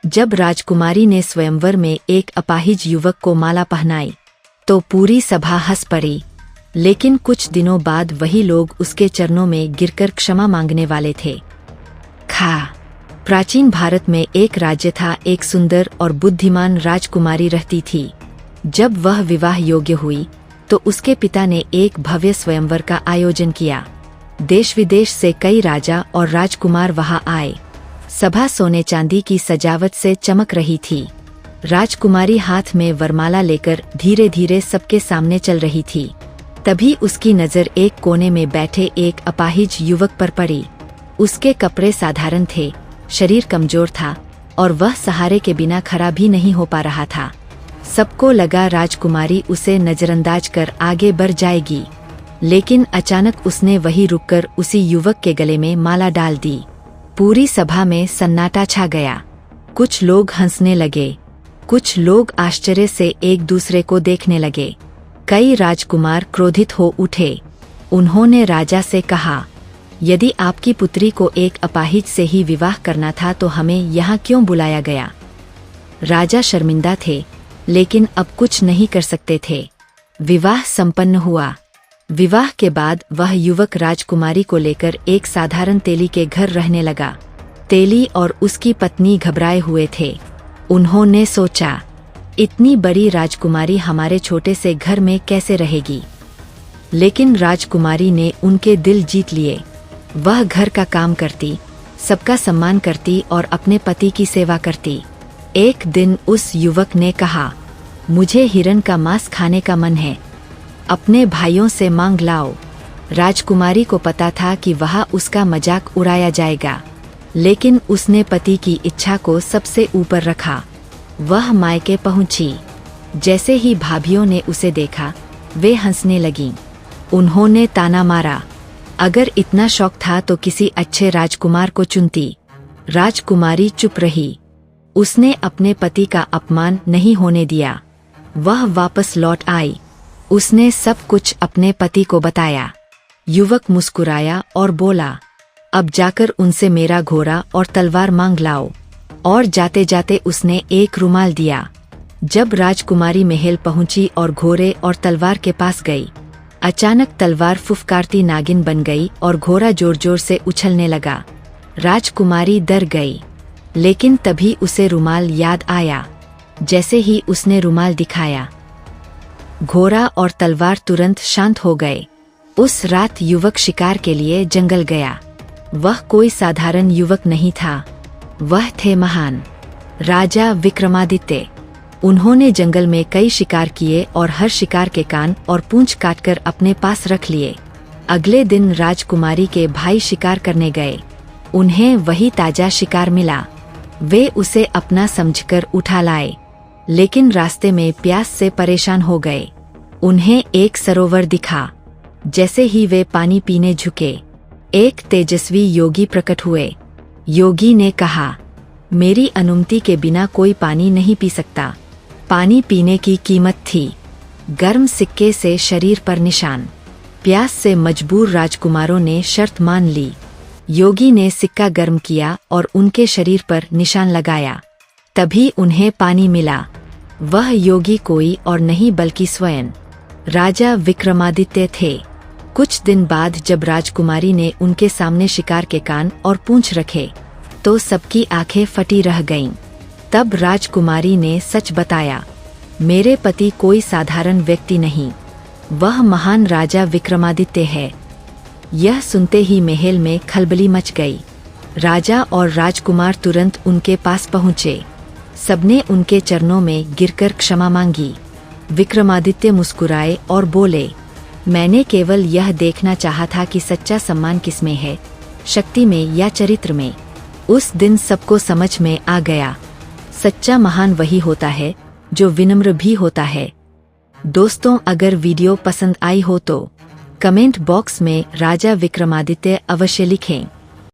जब राजकुमारी ने स्वयंवर में एक अपाहिज युवक को माला पहनाई तो पूरी सभा हंस पड़ी। लेकिन कुछ दिनों बाद वही लोग उसके चरणों में गिरकर क्षमा मांगने वाले थे। प्राचीन भारत में एक राज्य था। एक सुंदर और बुद्धिमान राजकुमारी रहती थी। जब वह विवाह योग्य हुई तो उसके पिता ने एक भव्य स्वयंवर का आयोजन किया। देश विदेश से कई राजा और राजकुमार वहां आए। सभा सोने चांदी की सजावट से चमक रही थी। राजकुमारी हाथ में वरमाला लेकर धीरे धीरे सबके सामने चल रही थी। तभी उसकी नजर एक कोने में बैठे एक अपाहिज युवक पर पड़ी। उसके कपड़े साधारण थे, शरीर कमजोर था और वह सहारे के बिना खड़ा भी नहीं हो पा रहा था। सबको लगा राजकुमारी उसे नजरअंदाज कर आगे बढ़ जाएगी, लेकिन अचानक उसने वहीं रुककर उसी युवक के गले में माला डाल दी। पूरी सभा में सन्नाटा छा गया। कुछ लोग हंसने लगे, कुछ लोग आश्चर्य से एक दूसरे को देखने लगे। कई राजकुमार क्रोधित हो उठे। उन्होंने राजा से कहा, यदि आपकी पुत्री को एक अपाहिज से ही विवाह करना था तो हमें यहाँ क्यों बुलाया गया। राजा शर्मिंदा थे, लेकिन अब कुछ नहीं कर सकते थे। विवाह संपन्न हुआ। विवाह के बाद वह युवक राजकुमारी को लेकर एक साधारण तेली के घर रहने लगा। तेली और उसकी पत्नी घबराए हुए थे। उन्होंने सोचा, इतनी बड़ी राजकुमारी हमारे छोटे से घर में कैसे रहेगी। लेकिन राजकुमारी ने उनके दिल जीत लिए। वह घर का काम करती, सबका सम्मान करती और अपने पति की सेवा करती। एक दिन उस युवक ने कहा, मुझे हिरन का मांस खाने का मन है, अपने भाइयों से मांग लाओ। राजकुमारी को पता था कि वह उसका मजाक उड़ाया जाएगा, लेकिन उसने पति की इच्छा को सबसे ऊपर रखा। वह मायके पहुंची। जैसे ही भाभियों ने उसे देखा, वे हंसने लगीं। उन्होंने ताना मारा, अगर इतना शौक था तो किसी अच्छे राजकुमार को चुनती। राजकुमारी चुप रही। उसने अपने पति का अपमान नहीं होने दिया। वह वापस लौट आई। उसने सब कुछ अपने पति को बताया। युवक मुस्कुराया और बोला, अब जाकर उनसे मेरा घोड़ा और तलवार मांग लाओ। और जाते जाते उसने एक रुमाल दिया। जब राजकुमारी महल पहुंची और घोड़े और तलवार के पास गई, अचानक तलवार फुफकारती नागिन बन गई और घोड़ा जोर जोर से उछलने लगा। राजकुमारी डर गई, लेकिन तभी उसे रुमाल याद आया। जैसे ही उसने रुमाल दिखाया, घोड़ा और तलवार तुरंत शांत हो गए। उस रात युवक शिकार के लिए जंगल गया। वह कोई साधारण युवक नहीं था, वह थे महान राजा विक्रमादित्य। उन्होंने जंगल में कई शिकार किए और हर शिकार के कान और पूंछ काटकर अपने पास रख लिए। अगले दिन राजकुमारी के भाई शिकार करने गए। उन्हें वही ताजा शिकार मिला। वे उसे अपना समझकर उठा लाए, लेकिन रास्ते में प्यास से परेशान हो गए। उन्हें एक सरोवर दिखा। जैसे ही वे पानी पीने झुके, एक तेजस्वी योगी प्रकट हुए। योगी ने कहा, मेरी अनुमति के बिना कोई पानी नहीं पी सकता। पानी पीने की कीमत थी गर्म सिक्के से शरीर पर निशान। प्यास से मजबूर राजकुमारों ने शर्त मान ली। योगी ने सिक्का गर्म किया और उनके शरीर पर निशान लगाया। तभी उन्हें पानी मिला। वह योगी कोई और नहीं बल्कि स्वयं राजा विक्रमादित्य थे। कुछ दिन बाद जब राजकुमारी ने उनके सामने शिकार के कान और पूंछ रखे तो सबकी आंखें फटी रह गईं। तब राजकुमारी ने सच बताया, मेरे पति कोई साधारण व्यक्ति नहीं, वह महान राजा विक्रमादित्य है। यह सुनते ही महल में खलबली मच गई। राजा और राजकुमार तुरंत उनके पास पहुँचे। सबने उनके चरणों में गिरकर क्षमा मांगी। विक्रमादित्य मुस्कुराए और बोले, मैंने केवल यह देखना चाहा था कि सच्चा सम्मान किसमें है, शक्ति में या चरित्र में। उस दिन सबको समझ में आ गया, सच्चा महान वही होता है जो विनम्र भी होता है। दोस्तों, अगर वीडियो पसंद आई हो तो कमेंट बॉक्स में राजा विक्रमादित्य अवश्य लिखें।